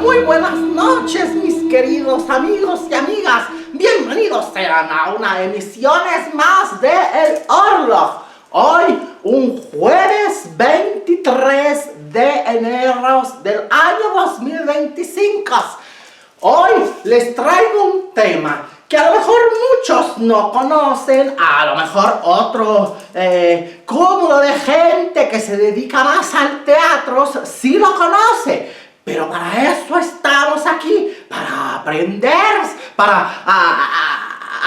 Muy buenas noches, mis queridos amigos y amigas. Bienvenidos sean a una emisión más de El Orloj. Hoy, un jueves 23 de enero del año 2025. Hoy les traigo un tema que a lo mejor muchos no conocen, a lo mejor otro cúmulo de gente que se dedica más al teatro sí lo conoce. Pero para eso estamos aquí, para aprender, para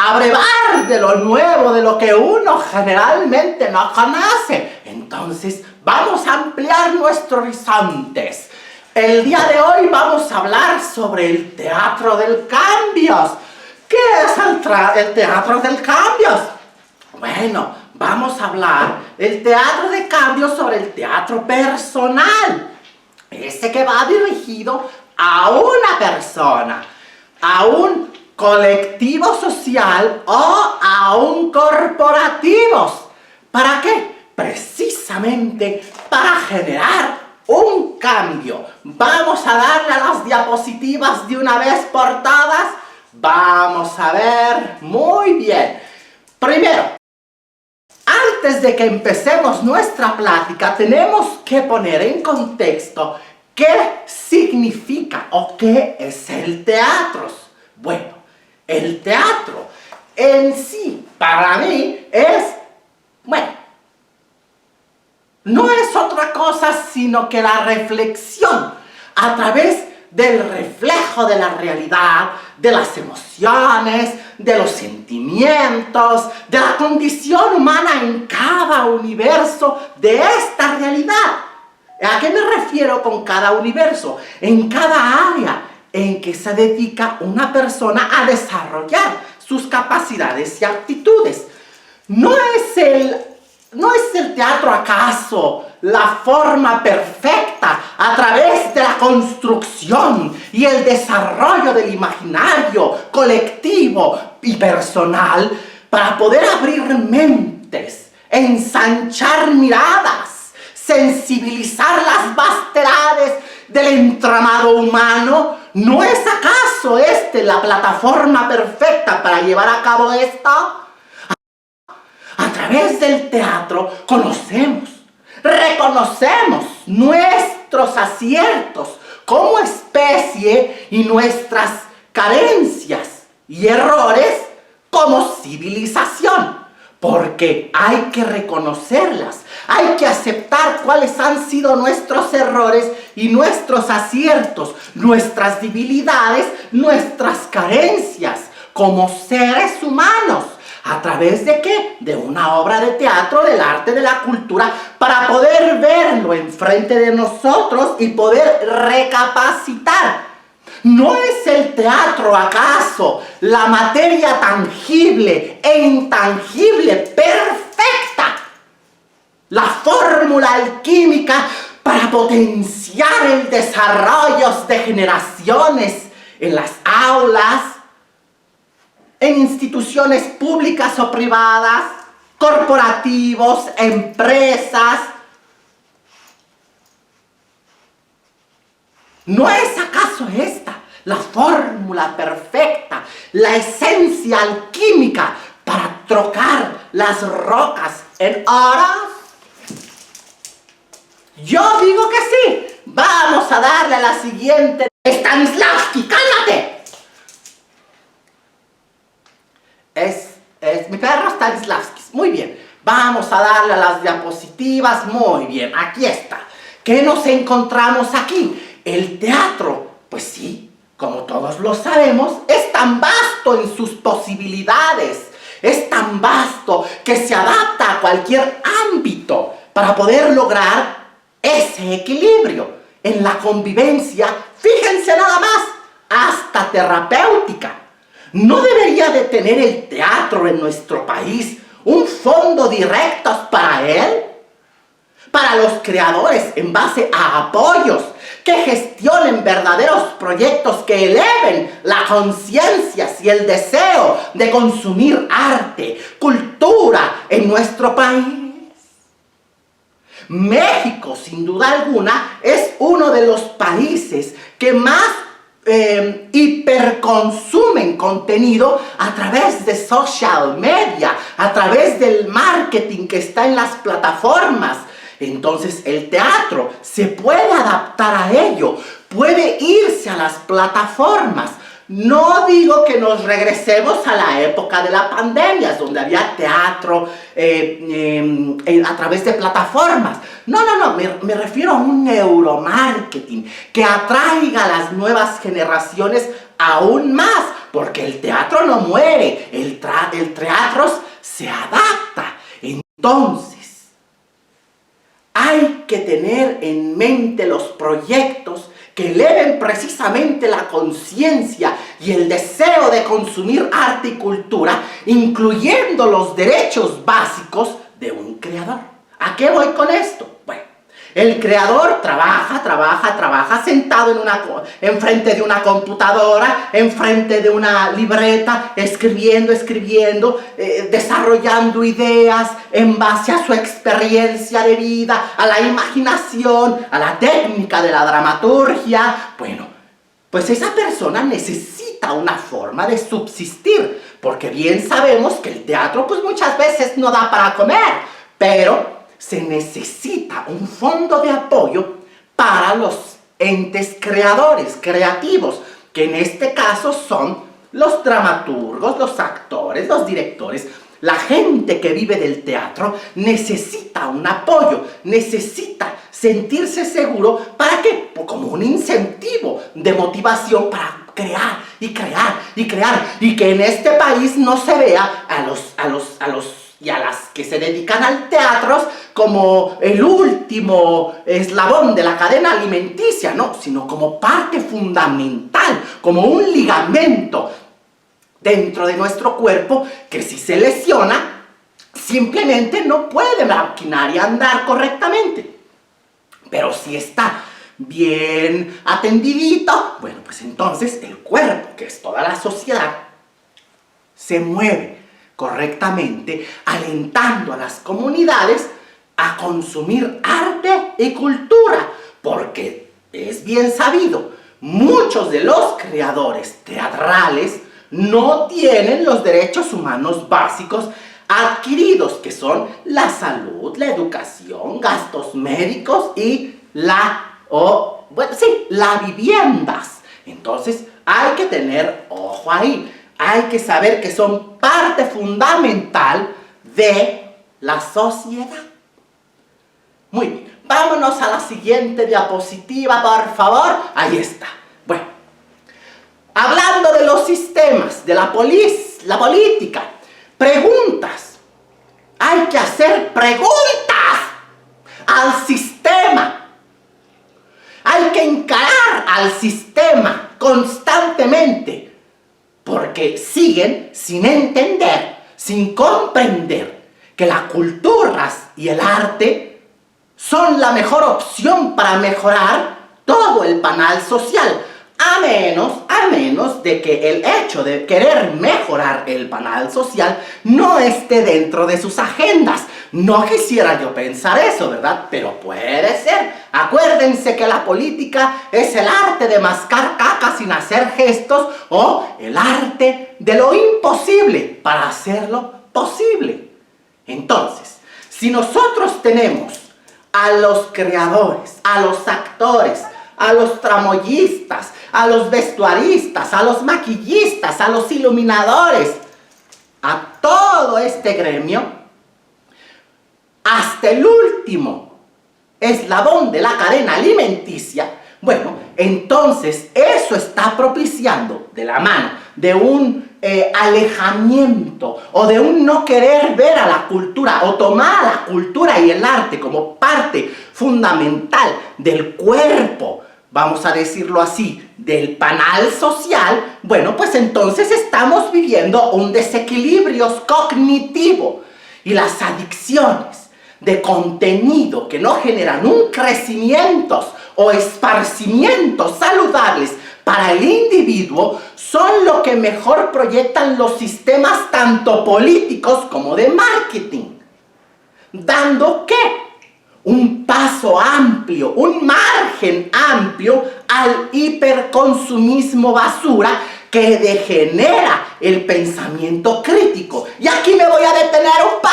abrevar de lo nuevo, de lo que uno generalmente no conoce. Entonces, vamos a ampliar nuestros horizontes. El día de hoy vamos a hablar sobre el teatro del cambio. ¿Qué es el teatro del cambio? Bueno, vamos a hablar del teatro de cambio sobre el teatro personal. Ese que va dirigido a una persona, a un colectivo social o a un corporativo. ¿Para qué? Precisamente para generar un cambio. Vamos a darle a las diapositivas de una vez por todas. Vamos a ver muy bien. Primero, antes de que empecemos nuestra plática, tenemos que poner en contexto qué significa o qué es el teatro. Bueno, el teatro en sí, para mí, no es otra cosa sino que la reflexión a través del reflejo de la realidad, de las emociones, de los sentimientos, de la condición humana en cada universo de esta realidad. ¿A qué me refiero con cada universo? En cada área en que se dedica una persona a desarrollar sus capacidades y aptitudes. ¿No es el teatro acaso la forma perfecta a través de la construcción y el desarrollo del imaginario colectivo y personal para poder abrir mentes, ensanchar miradas, sensibilizar las vastedades del entramado humano? ¿No es acaso la plataforma perfecta para llevar a cabo esto? A través del teatro reconocemos nuestros aciertos como especie y nuestras carencias y errores como civilización. Porque hay que reconocerlas, hay que aceptar cuáles han sido nuestros errores y nuestros aciertos, nuestras debilidades, nuestras carencias como seres humanos. ¿A través de qué? De una obra de teatro, del arte, de la cultura, para poder verlo enfrente de nosotros y poder recapacitar. ¿No es el teatro acaso la materia tangible e intangible perfecta? La fórmula alquímica para potenciar el desarrollo de generaciones en las aulas, en instituciones públicas o privadas, corporativos, empresas. ¿No es acaso esta la fórmula perfecta, la esencia alquímica para trocar las rocas en oro? Yo digo que sí. Vamos a darle a la siguiente. Stanislavski, cállate. Es mi perro Stanislavski. Muy bien. Vamos a darle a las diapositivas. Muy bien. Aquí está. ¿Qué nos encontramos aquí? El teatro, pues sí, como todos lo sabemos, es tan vasto en sus posibilidades. Es tan vasto que se adapta a cualquier ámbito para poder lograr ese equilibrio en la convivencia. Fíjense nada más, hasta terapéutica. ¿No debería de tener el teatro en nuestro país un fondo directo para él? Para los creadores en base a apoyos que gestionen verdaderos proyectos que eleven la conciencia y el deseo de consumir arte, cultura nuestro país. México, sin duda alguna, es uno de los países que más hiperconsumen contenido a través de social media, a través del marketing que está en las plataformas. Entonces el teatro se puede adaptar a ello, puede irse a las plataformas. No digo que nos regresemos a la época de la pandemia, donde había teatro a través de plataformas. No, me refiero a un neuromarketing que atraiga a las nuevas generaciones aún más, porque el teatro no muere, el teatro se adapta. Entonces, hay que tener en mente los proyectos que eleven precisamente la conciencia y el deseo de consumir arte y cultura, incluyendo los derechos básicos de un creador. ¿A qué voy con esto? Bueno, el creador trabaja sentado enfrente de una computadora, enfrente de una libreta, escribiendo, desarrollando ideas en base a su experiencia de vida, a la imaginación, a la técnica de la dramaturgia. Bueno, pues esa persona necesita una forma de subsistir, porque bien sabemos que el teatro pues muchas veces no da para comer, pero se necesita un fondo de apoyo para los entes creativos, que en este caso son los dramaturgos, los actores, los directores. La gente que vive del teatro necesita un apoyo, necesita sentirse seguro. ¿Para qué? Como un incentivo de motivación para crear y que en este país no se vea a las que se dedican al teatro como el último eslabón de la cadena alimenticia, no, sino como parte fundamental, como un ligamento dentro de nuestro cuerpo que si se lesiona, simplemente no puede la maquinaria andar correctamente. Pero si está bien atendidito, bueno, pues entonces el cuerpo, que es toda la sociedad, se mueve correctamente, alentando a las comunidades a consumir arte y cultura, porque es bien sabido, muchos de los creadores teatrales no tienen los derechos humanos básicos adquiridos, que son la salud, la educación, gastos médicos y las viviendas. Entonces hay que tener ojo ahí. Hay que saber que son parte fundamental de la sociedad. Muy bien, vámonos a la siguiente diapositiva, por favor. Ahí está. Bueno, hablando de los sistemas, de la política, preguntas. Hay que hacer preguntas al sistema. Hay que encarar al sistema constantemente, porque siguen sin entender, sin comprender que las culturas y el arte son la mejor opción para mejorar todo el panel social, a menos de que el hecho de querer mejorar el panel social no esté dentro de sus agendas. No quisiera yo pensar eso, ¿verdad? Pero puede ser. Acuérdense que la política es el arte de mascar caca sin hacer gestos, o el arte de lo imposible para hacerlo posible. Entonces, si nosotros tenemos a los creadores, a los actores, a los tramoyistas, a los vestuaristas, a los maquillistas, a los iluminadores, a todo este gremio, hasta el último eslabón de la cadena alimenticia, bueno, entonces eso está propiciando, de la mano de un alejamiento o de un no querer ver a la cultura o tomar a la cultura y el arte como parte fundamental del cuerpo, vamos a decirlo así, del panel social. Bueno, pues entonces estamos viviendo un desequilibrio cognitivo, y las adicciones de contenido que no generan un crecimiento o esparcimientos saludables para el individuo son lo que mejor proyectan los sistemas tanto políticos como de marketing. ¿Dando qué? Un paso amplio, un margen amplio al hiperconsumismo basura que degenera el pensamiento crítico. Y aquí me voy a detener un poco.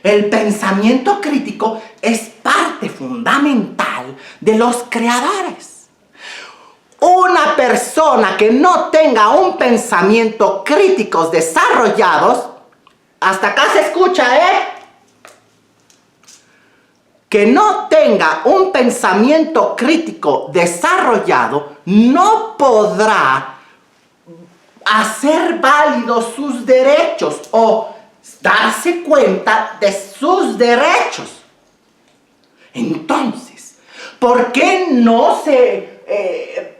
El pensamiento crítico es parte fundamental de los creadores. Una persona que no tenga un pensamiento crítico desarrollados, hasta acá se escucha, que no tenga un pensamiento crítico desarrollado, no podrá hacer válidos sus derechos o darse cuenta de sus derechos. Entonces, ¿por qué no se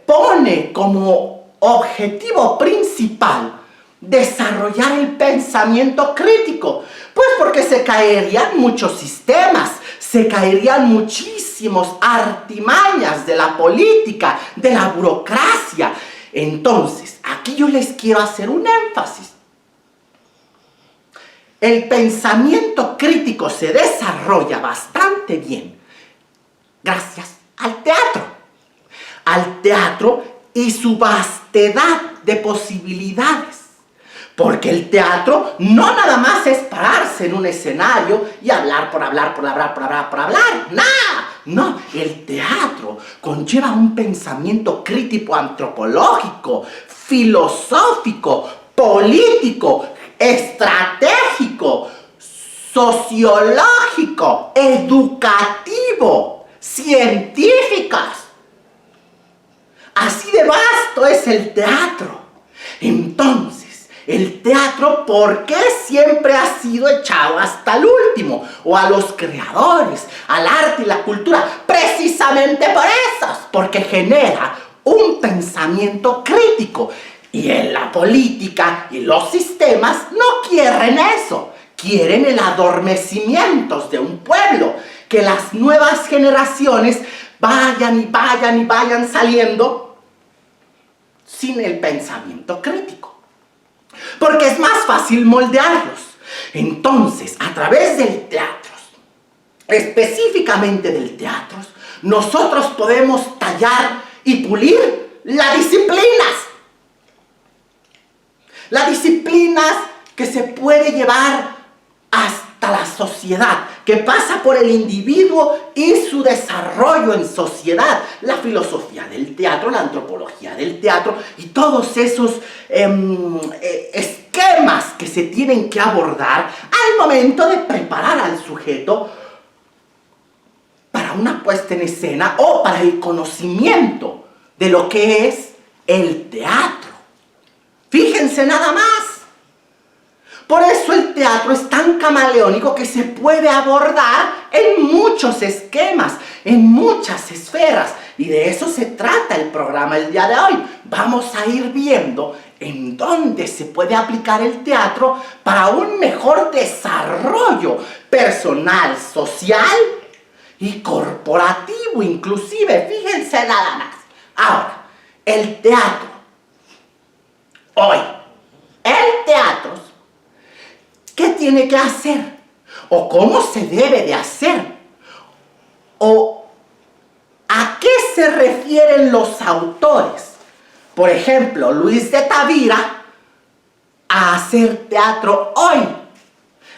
pone como objetivo principal desarrollar el pensamiento crítico? Pues porque se caerían muchos sistemas, se caerían muchísimos artimañas de la política, de la burocracia. Entonces, aquí yo les quiero hacer un énfasis. El pensamiento crítico se desarrolla bastante bien gracias al teatro. Al teatro y su vastedad de posibilidades. Porque el teatro no nada más es pararse en un escenario y hablar por hablar. ¡Nada! No, el teatro conlleva un pensamiento crítico antropológico, filosófico, político, estratégico, sociológico, educativo, científicas. Así de vasto es el teatro. Entonces, el teatro, ¿por qué siempre ha sido echado hasta el último? O a los creadores, al arte y la cultura. Precisamente por eso, porque genera un pensamiento crítico. Y en la política y los sistemas no quieren eso. Quieren el adormecimiento de un pueblo. Que las nuevas generaciones vayan saliendo sin el pensamiento crítico. Porque es más fácil moldearlos. Entonces, a través del teatro, específicamente del teatro, nosotros podemos tallar y pulir las disciplinas. Las disciplinas que se puede llevar hasta la sociedad, que pasa por el individuo y su desarrollo en sociedad. La filosofía del teatro, la antropología del teatro y todos esos esquemas que se tienen que abordar al momento de preparar al sujeto para una puesta en escena o para el conocimiento de lo que es el teatro. Fíjense nada más. Por eso el teatro es tan camaleónico que se puede abordar en muchos esquemas, en muchas esferas. Y de eso se trata el programa el día de hoy. Vamos a ir viendo en dónde se puede aplicar el teatro para un mejor desarrollo personal, social y corporativo inclusive. Fíjense nada más. Ahora, el teatro. Hoy, el teatro, ¿qué tiene que hacer? ¿O cómo se debe de hacer? ¿O a qué se refieren los autores? Por ejemplo, Luis de Tavira, a hacer teatro hoy.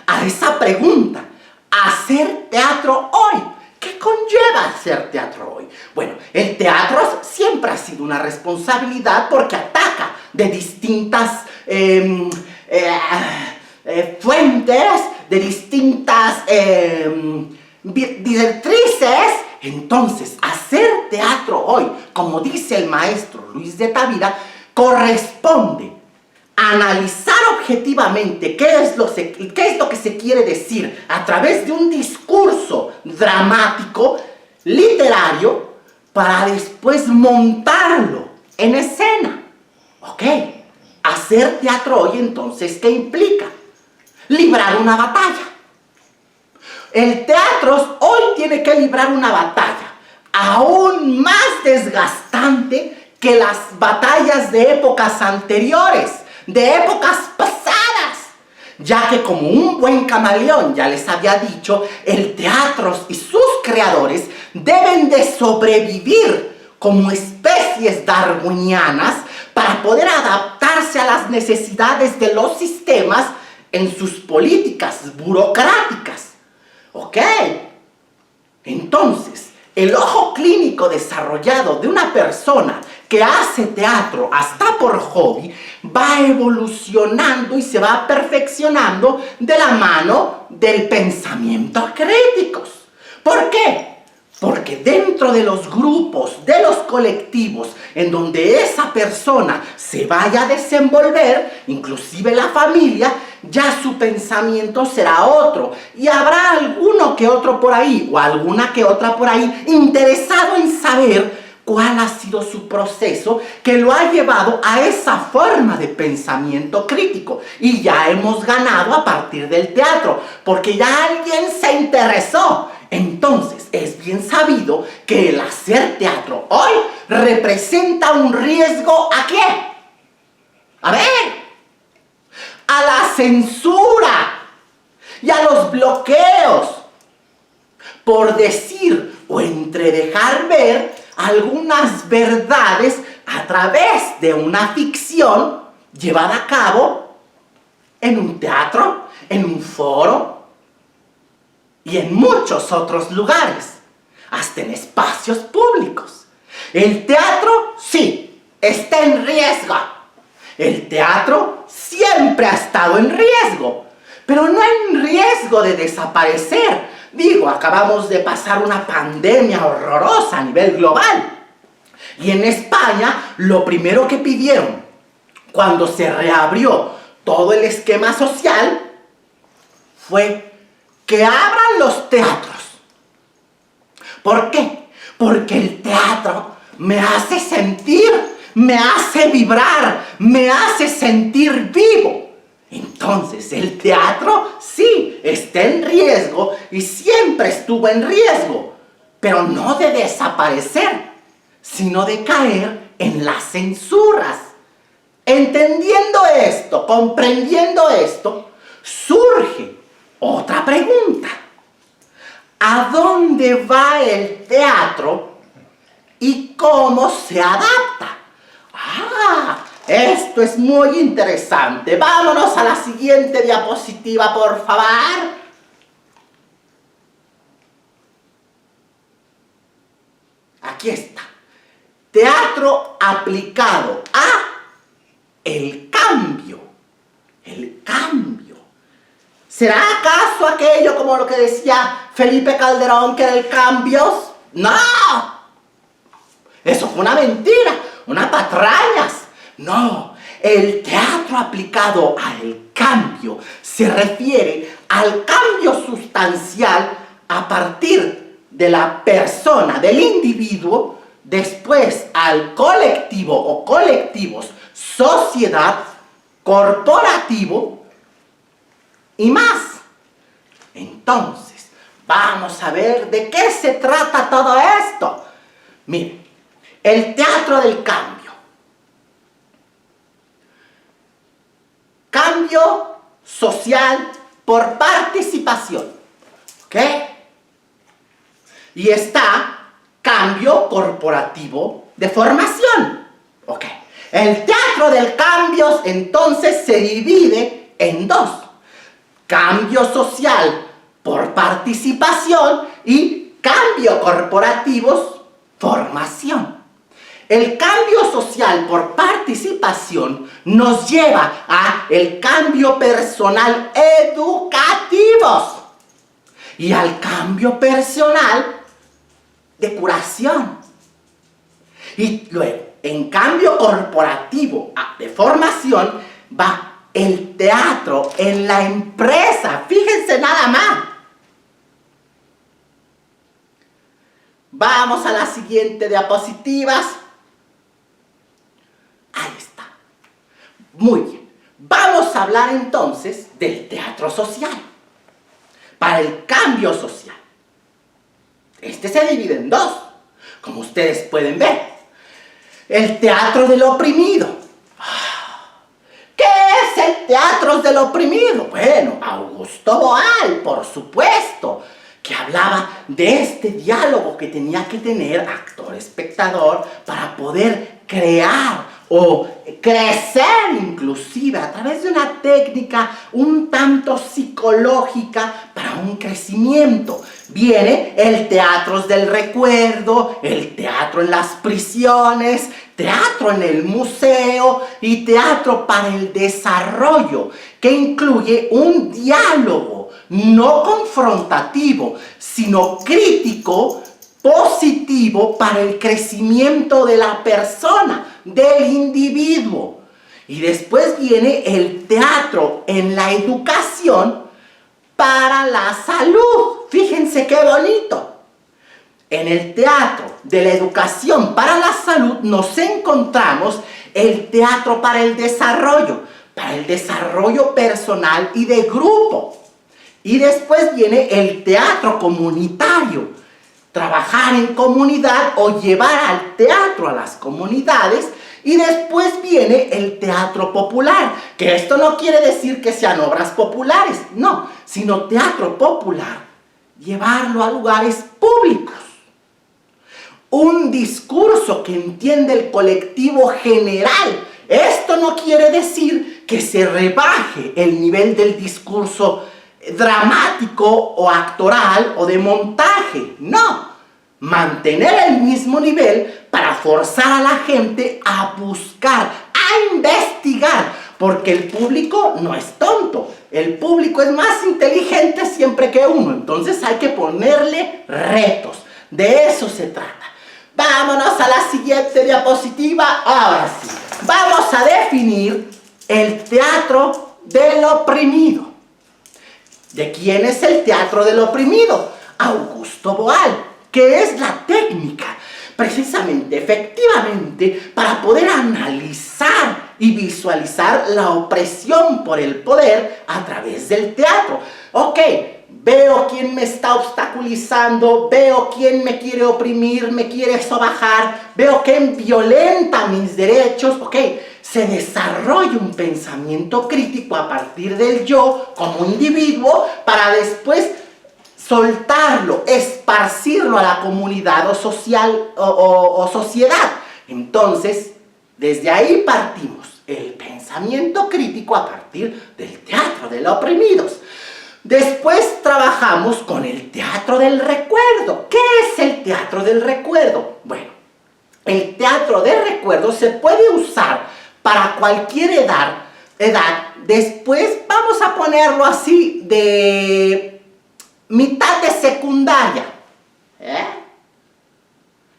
A esa pregunta, ¿hacer teatro hoy? ¿Qué conlleva hacer teatro hoy? Bueno, el teatro siempre ha sido una responsabilidad porque ataca de distintas fuentes, de distintas directrices. Entonces, hacer teatro hoy, como dice el maestro Luis de Tavira, corresponde a analizar objetivamente qué es lo que se quiere decir a través de un discurso dramático, literario, para después montarlo en escena. ¿Ok? Hacer teatro hoy, entonces, ¿qué implica? Librar una batalla. El teatro hoy tiene que librar una batalla aún más desgastante que las batallas de épocas anteriores, de épocas pasadas, ya que como un buen camaleón, ya les había dicho, el teatro y sus creadores deben de sobrevivir como especies darwinianas para poder adaptarse a las necesidades de los sistemas en sus políticas burocráticas. ¿Ok? Entonces, el ojo clínico desarrollado de una persona que hace teatro hasta por hobby va evolucionando y se va perfeccionando de la mano del pensamiento crítico. ¿Por qué? Porque dentro de los grupos, de los colectivos, en donde esa persona se vaya a desenvolver, inclusive la familia, ya su pensamiento será otro. Y habrá alguno que otro por ahí, o alguna que otra por ahí, interesado en saber cuál ha sido su proceso que lo ha llevado a esa forma de pensamiento crítico. Y ya hemos ganado a partir del teatro, porque ya alguien se interesó. Entonces, es bien sabido que el hacer teatro hoy representa un riesgo ¿a qué? A ver, a la censura y a los bloqueos por decir o entredejar ver algunas verdades a través de una ficción llevada a cabo en un teatro, en un foro y en muchos otros lugares, hasta en espacios públicos. El teatro, sí, está en riesgo. El teatro siempre ha estado en riesgo, pero no en riesgo de desaparecer. Digo, acabamos de pasar una pandemia horrorosa a nivel global. Y en España, lo primero que pidieron cuando se reabrió todo el esquema social fue que abran los teatros. ¿Por qué? Porque el teatro me hace sentir, me hace vibrar, me hace sentir vivo. Entonces, el teatro sí está en riesgo y siempre estuvo en riesgo, pero no de desaparecer, sino de caer en las censuras. Entendiendo esto, comprendiendo esto, surge otra pregunta. ¿A dónde va el teatro y cómo se adapta? Esto es muy interesante. Vámonos a la siguiente diapositiva, por favor. Aquí está. Teatro aplicado a el cambio. El cambio. ¿Será acaso aquello como lo que decía Felipe Calderón, que del cambios? ¡No! Eso fue una mentira, una patrañas. No, el teatro aplicado al cambio se refiere al cambio sustancial a partir de la persona, del individuo, después al colectivo o colectivos, sociedad, corporativo y más. Entonces, vamos a ver de qué se trata todo esto. Miren, el teatro del cambio. Cambio social por participación. ¿Ok? Y está cambio corporativo de formación. ¿Ok? El teatro del cambio entonces se divide en dos. Cambio social por participación y cambio corporativo, formación. El cambio social por participación nos lleva a el cambio personal educativo y al cambio personal de curación. Y luego, en cambio corporativo de formación, va el teatro en la empresa. Fíjense nada más. Vamos a las siguientes diapositivas. Ahí está. Muy bien. Vamos a hablar entonces del teatro social. Para el cambio social. Este se divide en dos, como ustedes pueden ver. El teatro del oprimido. ¿Qué es el teatros del oprimido? Bueno, Augusto Boal, por supuesto, que hablaba de este diálogo que tenía que tener actor-espectador para poder crear o crecer inclusive a través de una técnica un tanto psicológica para un crecimiento. Viene el teatro del recuerdo, el teatro en las prisiones, teatro en el museo y teatro para el desarrollo, que incluye un diálogo no confrontativo, sino crítico, positivo para el crecimiento de la persona, del individuo. Y después viene el teatro en la educación para la salud. Fíjense qué bonito. En el teatro de la educación para la salud nos encontramos el teatro para el desarrollo personal y de grupo. Y después viene el teatro comunitario, trabajar en comunidad o llevar al teatro a las comunidades. Y después viene el teatro popular, que esto no quiere decir que sean obras populares, no, sino teatro popular, llevarlo a lugares públicos. Un discurso que entiende el colectivo general. Esto no quiere decir que se rebaje el nivel del discurso dramático o actoral o de montaje, no. Mantener el mismo nivel para forzar a la gente a buscar, a investigar, porque el público no es tonto, el público es más inteligente siempre que uno, entonces hay que ponerle retos, de eso se trata. Vámonos a la siguiente diapositiva. Ahora sí, vamos a definir el teatro del oprimido. ¿De quién es el teatro del oprimido? Augusto Boal, que es la técnica, precisamente, efectivamente, para poder analizar y visualizar la opresión por el poder a través del teatro. Ok, veo quién me está obstaculizando, veo quién me quiere oprimir, me quiere sobajar, veo quién violenta mis derechos, ok. Se desarrolla un pensamiento crítico a partir del yo como individuo para después soltarlo, esparcirlo a la comunidad o social o sociedad. Entonces, desde ahí partimos el pensamiento crítico a partir del teatro de los oprimidos. Después trabajamos con el teatro del recuerdo. ¿Qué es el teatro del recuerdo? Bueno, el teatro del recuerdo se puede usar para cualquier edad. Después vamos a ponerlo así de mitad de secundaria,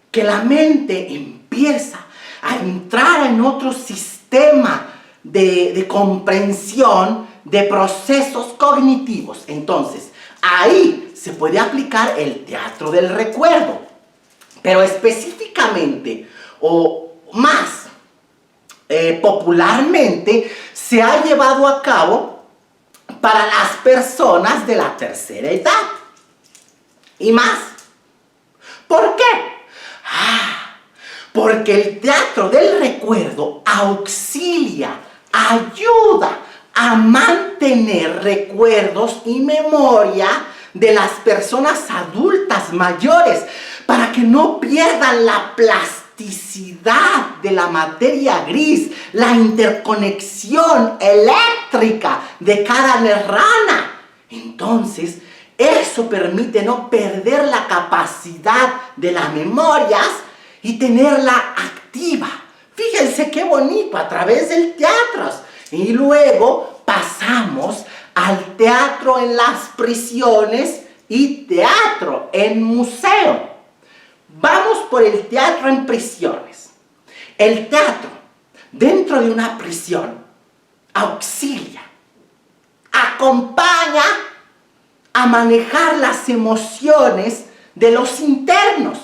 que la mente empieza a entrar en otro sistema de comprensión de procesos cognitivos. Entonces, ahí se puede aplicar el teatro del recuerdo, pero específicamente o más popularmente se ha llevado a cabo para las personas de la tercera edad y más. ¿Por qué? Porque el teatro del recuerdo auxilia, ayuda a mantener recuerdos y memoria de las personas adultas mayores para que no pierdan la plasticidad de la materia gris, la interconexión eléctrica de cada neurona. Entonces, eso permite no perder la capacidad de las memorias y tenerla activa. Fíjense qué bonito a través del teatro. Y luego pasamos al teatro en las prisiones y teatro en museo. Vamos por el teatro en prisiones. El teatro dentro de una prisión auxilia, acompaña a manejar las emociones de los internos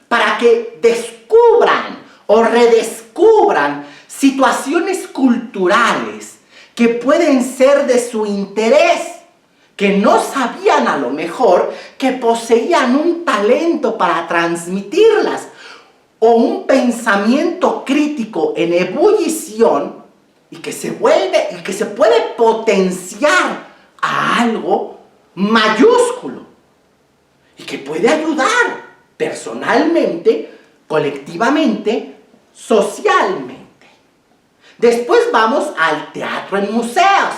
para que descubran o redescubran situaciones culturales que pueden ser de su interés, que no sabían a lo mejor que poseían un talento para transmitirlas, o un pensamiento crítico en ebullición y que se puede potenciar a algo mayúsculo y que puede ayudar personalmente, colectivamente, socialmente. Después vamos al teatro en museos.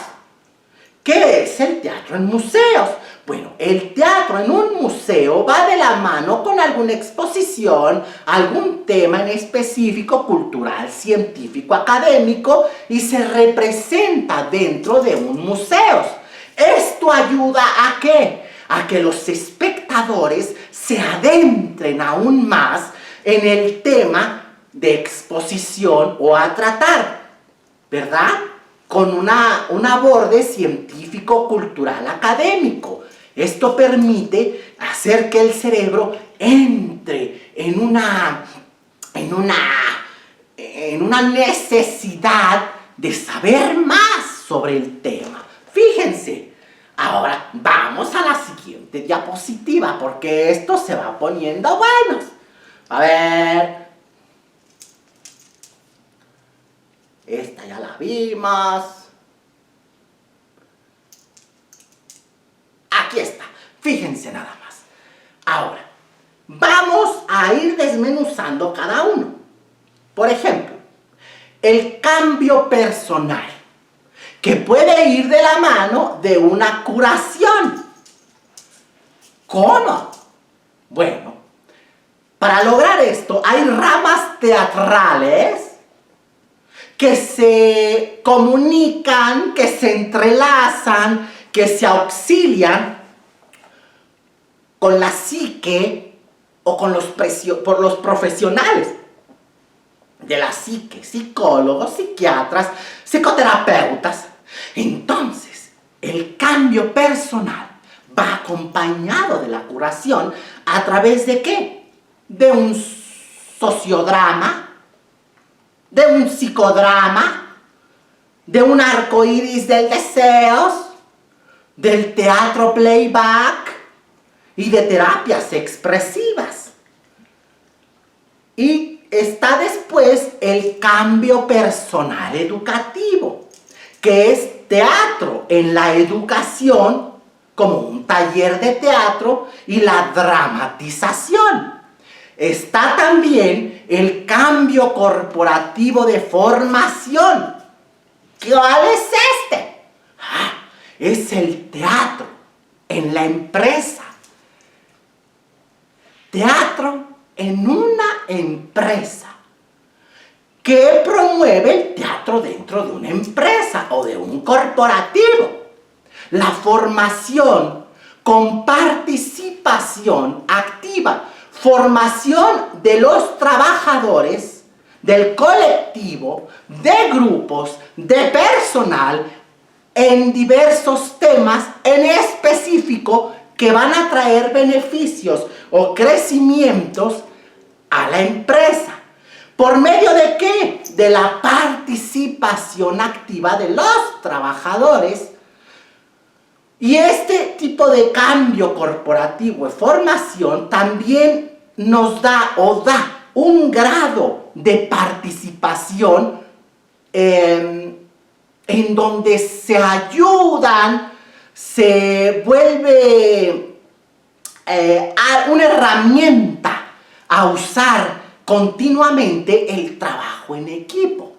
¿Qué es el teatro en museos? Bueno, el teatro en un museo va de la mano con alguna exposición, algún tema en específico, cultural, científico, académico, y se representa dentro de un museo. Esto ayuda ¿a qué? A que los espectadores se adentren aún más en el tema de exposición o a tratar, ¿verdad? Con un aborde científico, cultural, académico. Esto permite hacer que el cerebro entre en una necesidad de saber más sobre el tema. Fíjense, ahora vamos a la siguiente diapositiva porque esto se va poniendo bueno. A ver, esta ya la vimos. Aquí está, fíjense nada más. Ahora, vamos a ir desmenuzando cada uno. Por ejemplo, el cambio personal, que puede ir de la mano de una curación. ¿Cómo? Bueno, para lograr esto hay ramas teatrales que se comunican, que se entrelazan, que se auxilian con la psique o con por los profesionales de la psique, psicólogos, psiquiatras, psicoterapeutas. Entonces, el cambio personal va acompañado de la curación a través de ¿qué? De un sociodrama, de un psicodrama, de un arco iris del deseos, del teatro playback y de terapias expresivas. Y está después el cambio personal educativo, que es teatro en la educación como un taller de teatro y la dramatización. Está también el cambio corporativo de formación. ¿Cuál es este? Es el teatro en la empresa. Teatro en una empresa que promueve el teatro dentro de una empresa o de un corporativo. La formación con participación activa, formación de los trabajadores, del colectivo, de grupos, de personal, en diversos temas en específico que van a traer beneficios o crecimientos a la empresa. ¿Por medio de qué? De la participación activa de los trabajadores. Y este tipo de cambio corporativo y formación también nos da un grado de participación en donde se ayudan, se vuelve una herramienta a usar continuamente el trabajo en equipo.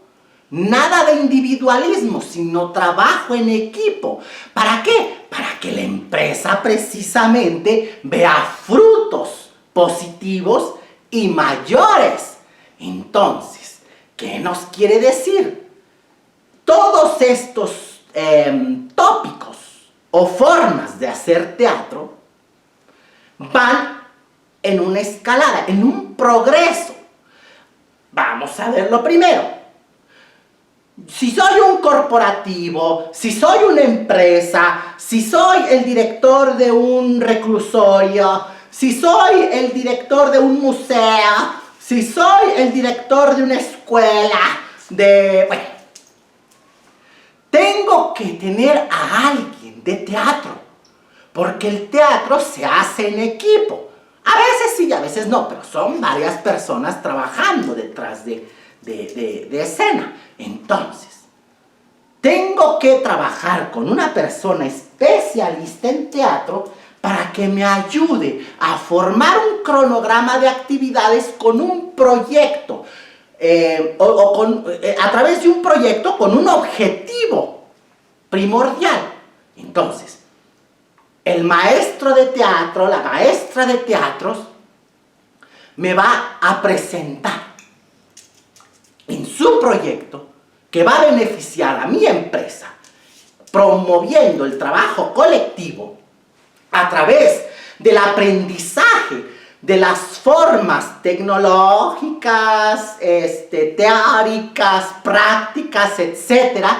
Nada de individualismo, sino trabajo en equipo. ¿Para qué? Para que la empresa precisamente vea frutos positivos y mayores. Entonces, ¿qué nos quiere decir? Todos estos tópicos o formas de hacer teatro van en una escalada, en un progreso. Vamos a verlo primero. Si soy un corporativo, si soy una empresa, si soy el director de un reclusorio, si soy el director de un museo, si soy el director de una escuela, tengo que tener a alguien de teatro, porque el teatro se hace en equipo. A veces sí y a veces no, pero son varias personas trabajando detrás de escena. Entonces, tengo que trabajar con una persona especialista en teatro para que me ayude a formar un cronograma de actividades con un proyecto, a través de un proyecto con un objetivo primordial. Entonces, el maestro de teatro, la maestra de teatros, me va a presentar en su proyecto que va a beneficiar a mi empresa, promoviendo el trabajo colectivo a través del aprendizaje de las formas tecnológicas, teóricas, prácticas, etcétera,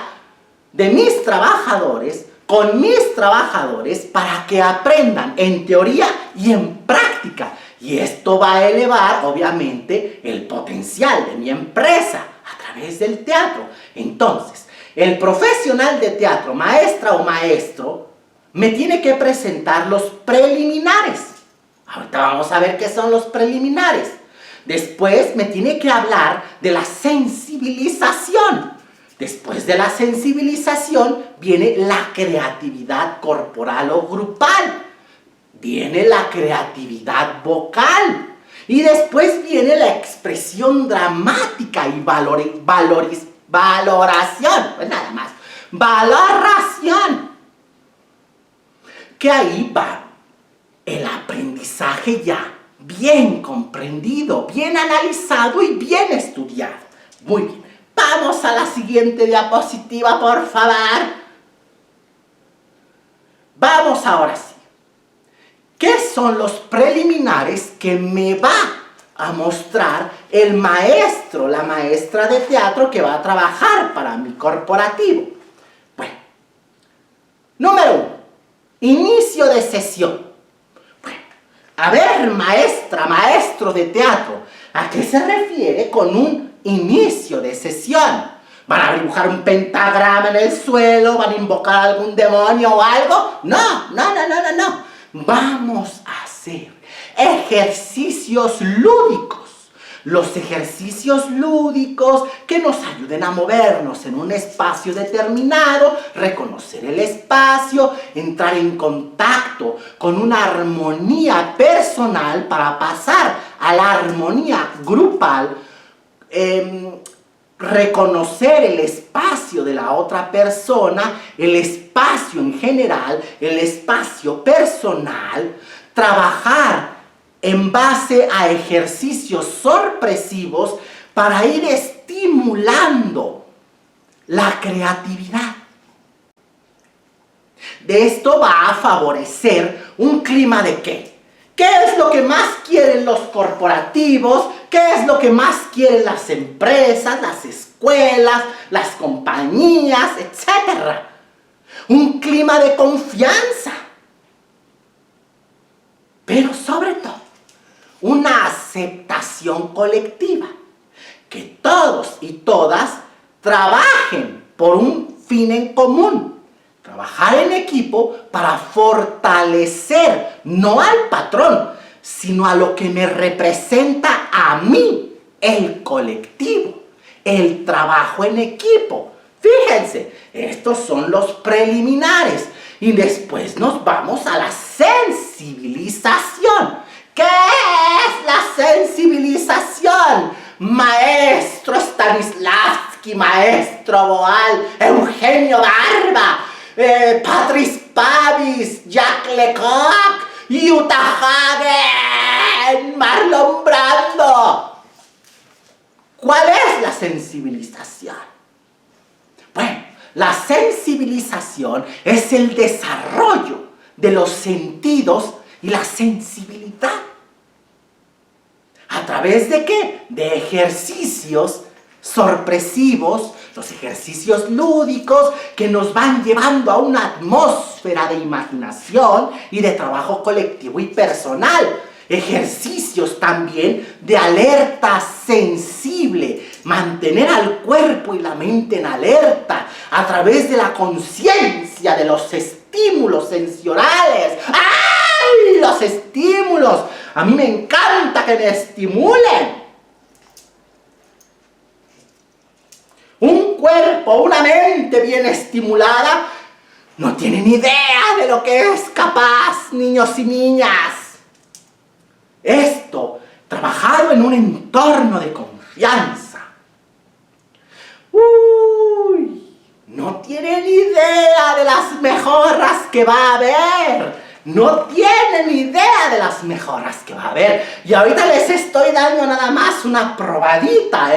de mis trabajadores, con mis trabajadores, para que aprendan en teoría y en práctica. Y esto va a elevar, obviamente, el potencial de mi empresa a través del teatro. Entonces, el profesional de teatro, maestra o maestro, me tiene que presentar los preliminares. Ahorita vamos a ver qué son los preliminares. Después me tiene que hablar de la sensibilización. Después de la sensibilización viene la creatividad corporal o grupal. Viene la creatividad vocal. Y después viene la expresión dramática y valoración. Pues nada más. Valoración. Que ahí va el aprendizaje ya bien comprendido, bien analizado y bien estudiado. Muy bien. Vamos a la siguiente diapositiva, por favor. Vamos ahora sí. ¿Qué son los preliminares que me va a mostrar el maestro, la maestra de teatro que va a trabajar para mi corporativo? Bueno, número 1, inicio de sesión. Bueno, a ver, maestra, maestro de teatro, ¿a qué se refiere con un inicio de sesión? ¿Van a dibujar un pentagrama en el suelo? ¿Van a invocar a algún demonio o algo? No. Vamos a hacer ejercicios lúdicos. Los ejercicios lúdicos que nos ayuden a movernos en un espacio determinado, reconocer el espacio, entrar en contacto con una armonía personal para pasar a la armonía grupal, reconocer el espacio de la otra persona, el espacio en general, el espacio personal, trabajar en base a ejercicios sorpresivos para ir estimulando la creatividad. De esto va a favorecer un clima de ¿qué? ¿Qué es lo que más quieren los corporativos? ¿Qué es lo que más quieren las empresas, las escuelas, las compañías, etcétera? Un clima de confianza. Pero sobre todo, una aceptación colectiva. Que todos y todas trabajen por un fin en común. Trabajar en equipo para fortalecer, no al patrón, sino a lo que me representa a mí, el colectivo, el trabajo en equipo. Fíjense, estos son los preliminares. Y después nos vamos a la sensibilización. ¿Qué es la sensibilización? Maestro Stanislavski, maestro Boal, Eugenio Barba, Patrice Pavis, Jacques Lecoq, Jutta Hagen, Marlon Brando. ¿Cuál es la sensibilización? Bueno, la sensibilización es el desarrollo de los sentidos y la sensibilidad. ¿A través de qué? De ejercicios sorpresivos, los ejercicios lúdicos que nos van llevando a una atmósfera de imaginación y de trabajo colectivo y personal. Ejercicios también de alerta sensible, mantener al cuerpo y la mente en alerta a través de la conciencia de los estímulos sensoriales. ¡Ay! Los estímulos. A mí me encanta que me estimulen. Un cuerpo cuerpo, una mente bien estimulada, no tienen idea de lo que es capaz, niños y niñas. Esto, trabajado en un entorno de confianza. No tienen idea de las mejoras que va a haber. No tienen idea de las mejoras que va a haber. Y ahorita les estoy dando nada más una probadita,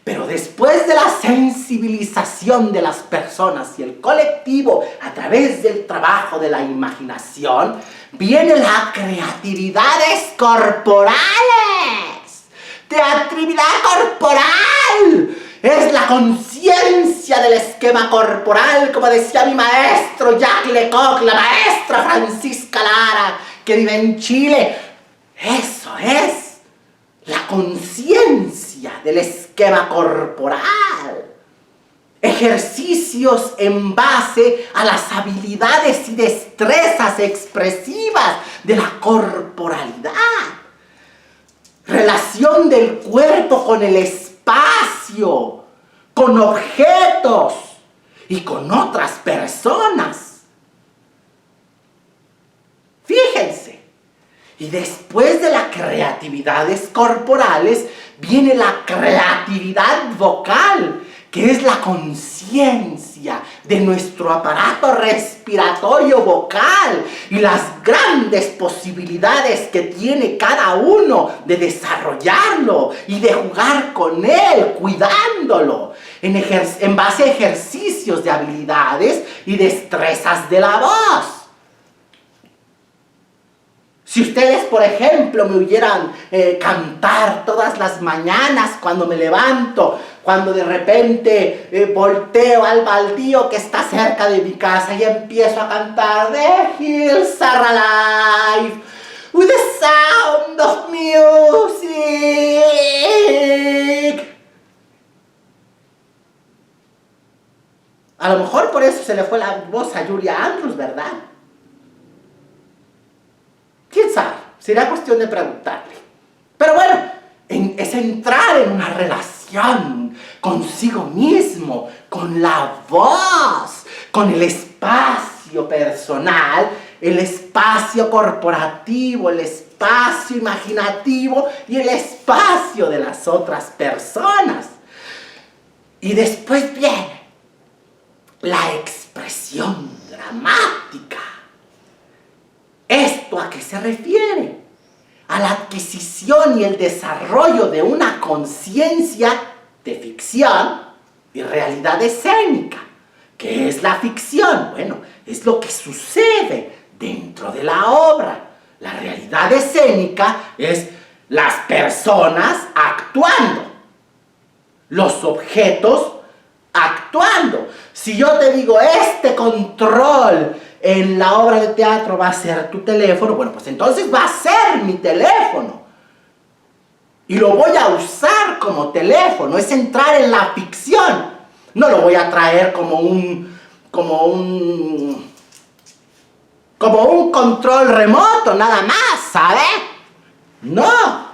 Pero después de la sensibilización de las personas y el colectivo a través del trabajo de la imaginación, viene la creatividades corporales. Creatividad corporal. Es la conciencia del esquema corporal, como decía mi maestro Jacques Lecoq, la maestra Francisca Lara, que vive en Chile. Eso es la conciencia del esquema corporal. Ejercicios en base a las habilidades y destrezas expresivas de la corporalidad. Relación del cuerpo con el espacio, con objetos y con otras personas. Fíjense. Y después de las creatividades corporales viene la creatividad vocal, que es la conciencia de nuestro aparato respiratorio vocal y las grandes posibilidades que tiene cada uno de desarrollarlo y de jugar con él, cuidándolo, en base a ejercicios de habilidades y destrezas de la voz. Si ustedes, por ejemplo, me oyeran cantar todas las mañanas cuando me levanto, cuando de repente volteo al baldío que está cerca de mi casa y empiezo a cantar The Hills Are Alive with the sound of music. A lo mejor por eso se le fue la voz a Julie Andrews, ¿verdad? ¿Quién sabe? Será cuestión de preguntarle. Pero bueno, es entrar en una relación consigo mismo, con la voz, con el espacio personal, el espacio corporativo, el espacio imaginativo y el espacio de las otras personas. Y después viene la expresión dramática. ¿Esto a qué se refiere? A la adquisición y el desarrollo de una conciencia de ficción y realidad escénica. ¿Qué es la ficción? Bueno, es lo que sucede dentro de la obra. La realidad escénica es las personas actuando, los objetos actuando. Si yo te digo, este control en la obra de teatro va a ser tu teléfono, bueno, pues entonces va a ser mi teléfono. Y lo voy a usar como teléfono, es entrar en la ficción. No lo voy a traer como un control remoto, nada más, ¿sabe? No.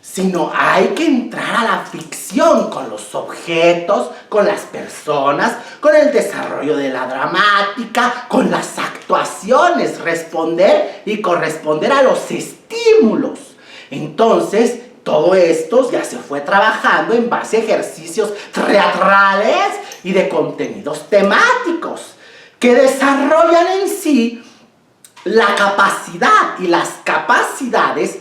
Sino hay que entrar a la ficción con los objetos, con las personas, con el desarrollo de la dramática, con las actuaciones, responder y corresponder a los estímulos. Entonces, todo esto ya se fue trabajando en base a ejercicios teatrales y de contenidos temáticos que desarrollan en sí la capacidad y las capacidades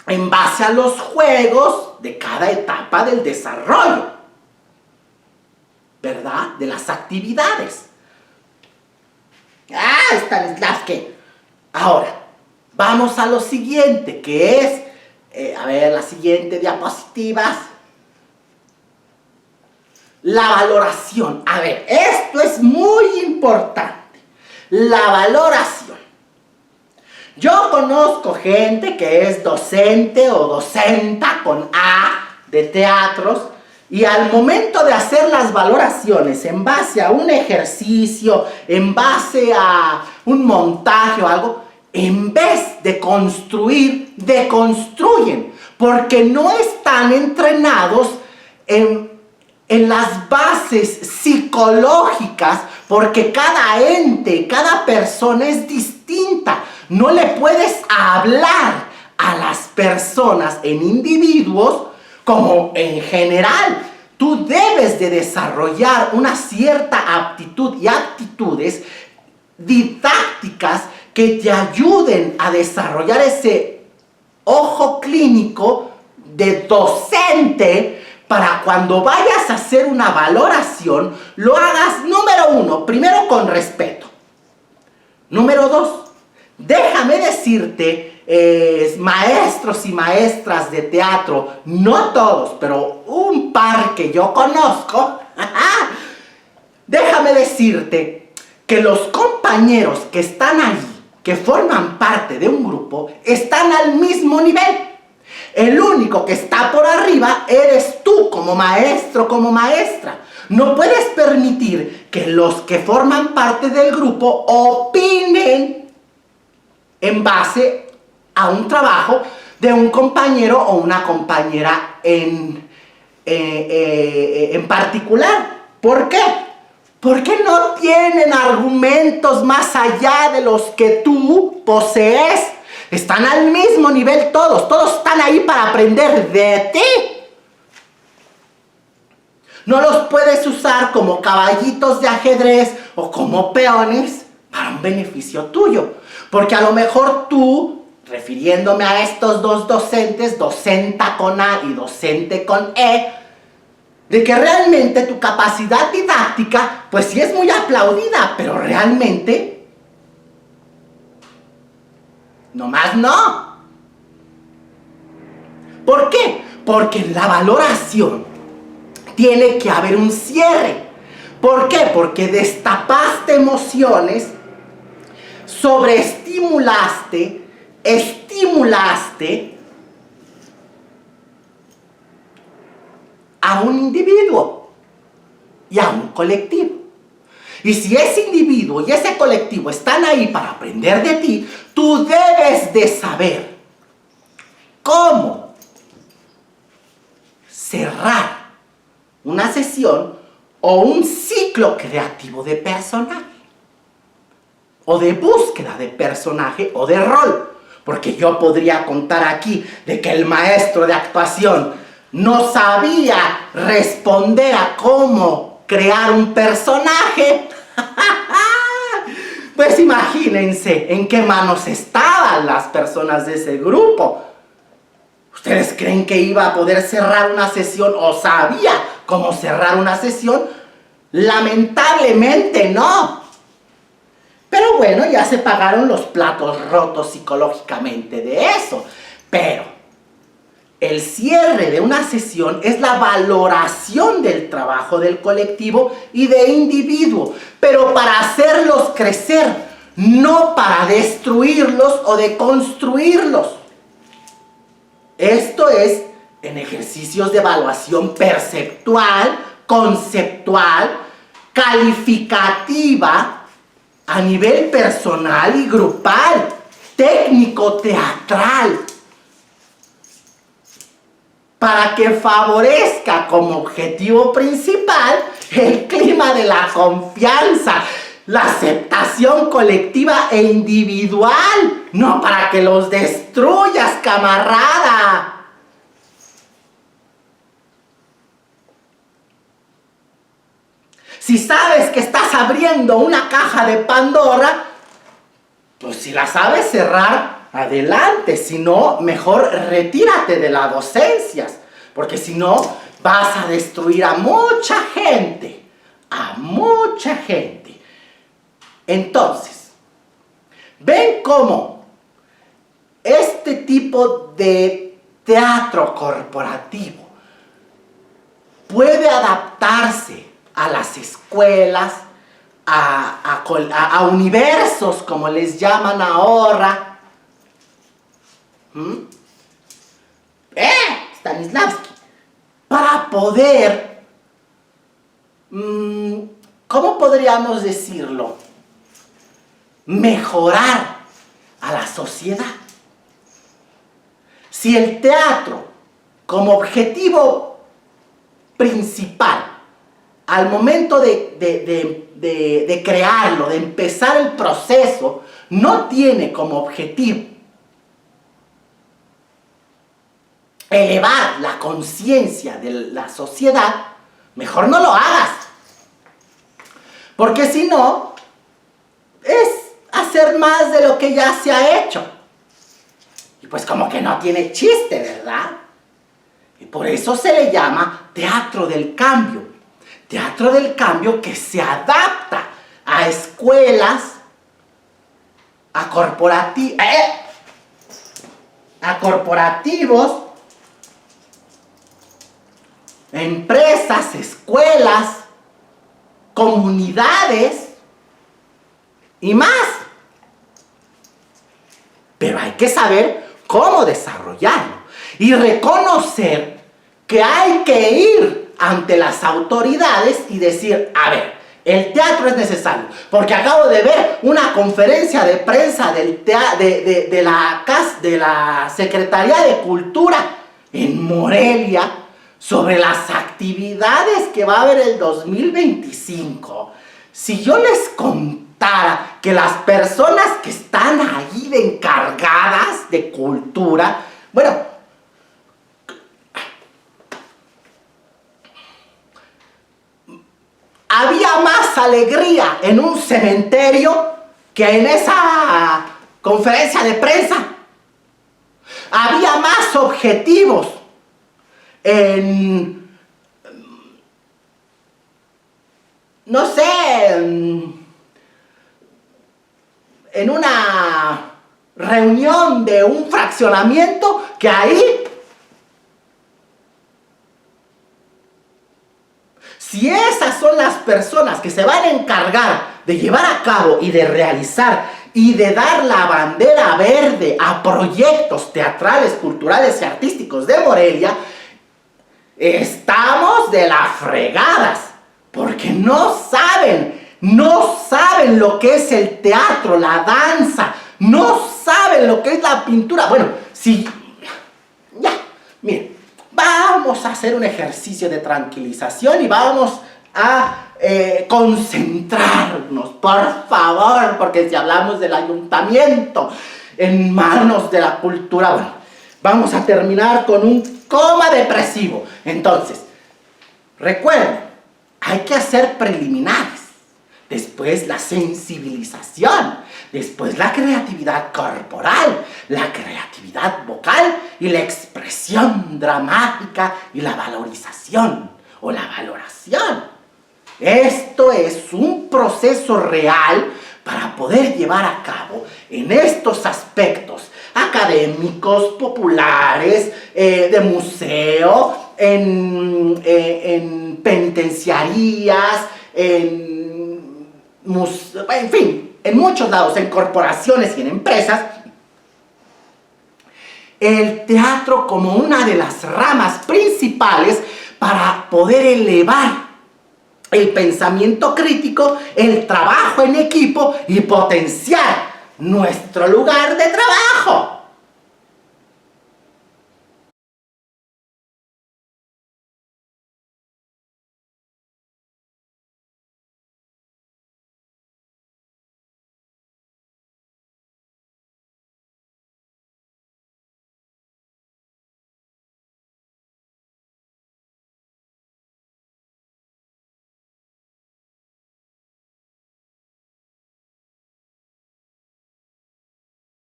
en base a los juegos de cada etapa del desarrollo, ¿verdad? De las actividades. Stanislavski. Ahora, vamos a lo siguiente, que es, a ver, la siguiente diapositivas. La valoración. A ver, esto es muy importante. La valoración. Yo conozco gente que es docente o docenta con A de teatros y al momento de hacer las valoraciones en base a un ejercicio, en base a un montaje o algo, en vez de construir, deconstruyen, porque no están entrenados en en las bases psicológicas, porque cada ente, cada persona es distinta. No le puedes hablar a las personas en individuos como en general. Tú debes de desarrollar una cierta aptitud y aptitudes didácticas que te ayuden a desarrollar ese ojo clínico de docente, para cuando vayas a hacer una valoración, lo hagas, número uno, primero con respeto. Número dos, déjame decirte, maestros y maestras de teatro, no todos, pero un par que yo conozco, déjame decirte que los compañeros que están ahí, que forman parte de un grupo, están al mismo nivel. El único que está por arriba eres tú como maestro, como maestra. No puedes permitir que los que forman parte del grupo opinen en base a un trabajo de un compañero o una compañera en particular. ¿Por qué? Porque no tienen argumentos más allá de los que tú posees. Están al mismo nivel todos están ahí para aprender de ti. No los puedes usar como caballitos de ajedrez o como peones para un beneficio tuyo. Porque a lo mejor tú, refiriéndome a estos dos docentes, docenta con A y docente con E, de que realmente tu capacidad didáctica, pues sí es muy aplaudida, pero realmente nomás no. ¿Por qué? Porque en la valoración tiene que haber un cierre. ¿Por qué? Porque destapaste emociones, sobreestimulaste, estimulaste a un individuo y a un colectivo. Y si ese individuo y ese colectivo están ahí para aprender de ti, tú debes de saber cómo cerrar una sesión o un ciclo creativo de personaje, o de búsqueda de personaje o de rol. Porque yo podría contar aquí de que el maestro de actuación no sabía responder a cómo crear un personaje. Pues imagínense en qué manos estaban las personas de ese grupo. ¿Ustedes creen que iba a poder cerrar una sesión o sabía cómo cerrar una sesión? Lamentablemente no. Pero bueno, ya se pagaron los platos rotos psicológicamente de eso. Pero el cierre de una sesión es la valoración del trabajo del colectivo y de individuo, pero para hacerlos crecer, no para destruirlos o deconstruirlos. Esto es en ejercicios de evaluación perceptual, conceptual, calificativa, a nivel personal y grupal, técnico, teatral, para que favorezca como objetivo principal el clima de la confianza, la aceptación colectiva e individual, no para que los destruyas, camarada. Si sabes que estás abriendo una caja de Pandora, pues si la sabes cerrar, adelante. Si no, mejor retírate de las docencias. Porque si no, vas a destruir a mucha gente. A mucha gente. Entonces, ven cómo este tipo de teatro corporativo puede adaptarse a las escuelas, a universos, como les llaman ahora. Stanislavski. Para poder, ¿cómo podríamos decirlo? Mejorar a la sociedad. Si el teatro, como objetivo principal, al momento de crearlo, de empezar el proceso, no tiene como objetivo elevar la conciencia de la sociedad, mejor no lo hagas. Porque si no, es hacer más de lo que ya se ha hecho. Y pues como que no tiene chiste, ¿verdad? Y por eso se le llama teatro del cambio. Teatro del cambio que se adapta a escuelas, a corporativos, empresas, escuelas, comunidades y más. Pero hay que saber cómo desarrollarlo y reconocer que hay que ir ante las autoridades y decir, a ver, el teatro es necesario, porque acabo de ver una conferencia de prensa de la Secretaría de Cultura en Morelia sobre las actividades que va a haber el 2025. Si yo les contara que las personas que están ahí de encargadas de cultura, bueno, había más alegría en un cementerio que en esa conferencia de prensa. Había más objetivos en, no sé, en una reunión de un fraccionamiento que ahí. Si esas son las personas que se van a encargar de llevar a cabo y de realizar y de dar la bandera verde a proyectos teatrales, culturales y artísticos de Morelia, estamos de las fregadas, porque no saben lo que es el teatro, la danza, no saben lo que es la pintura. Bueno, si, ya, miren, vamos a hacer un ejercicio de tranquilización y vamos a concentrarnos, por favor, porque si hablamos del ayuntamiento en manos de la cultura, bueno, vamos a terminar con un coma depresivo. Entonces, recuerden, hay que hacer preliminares, después la sensibilización, después la creatividad corporal, la creatividad vocal y la expresión dramática y la valorización o la valoración. Esto es un proceso real para poder llevar a cabo en estos aspectos académicos, populares, de museo, en penitenciarías, en fin, en muchos lados, en corporaciones y en empresas, el teatro como una de las ramas principales para poder elevar el pensamiento crítico, el trabajo en equipo y potenciar nuestro lugar de trabajo.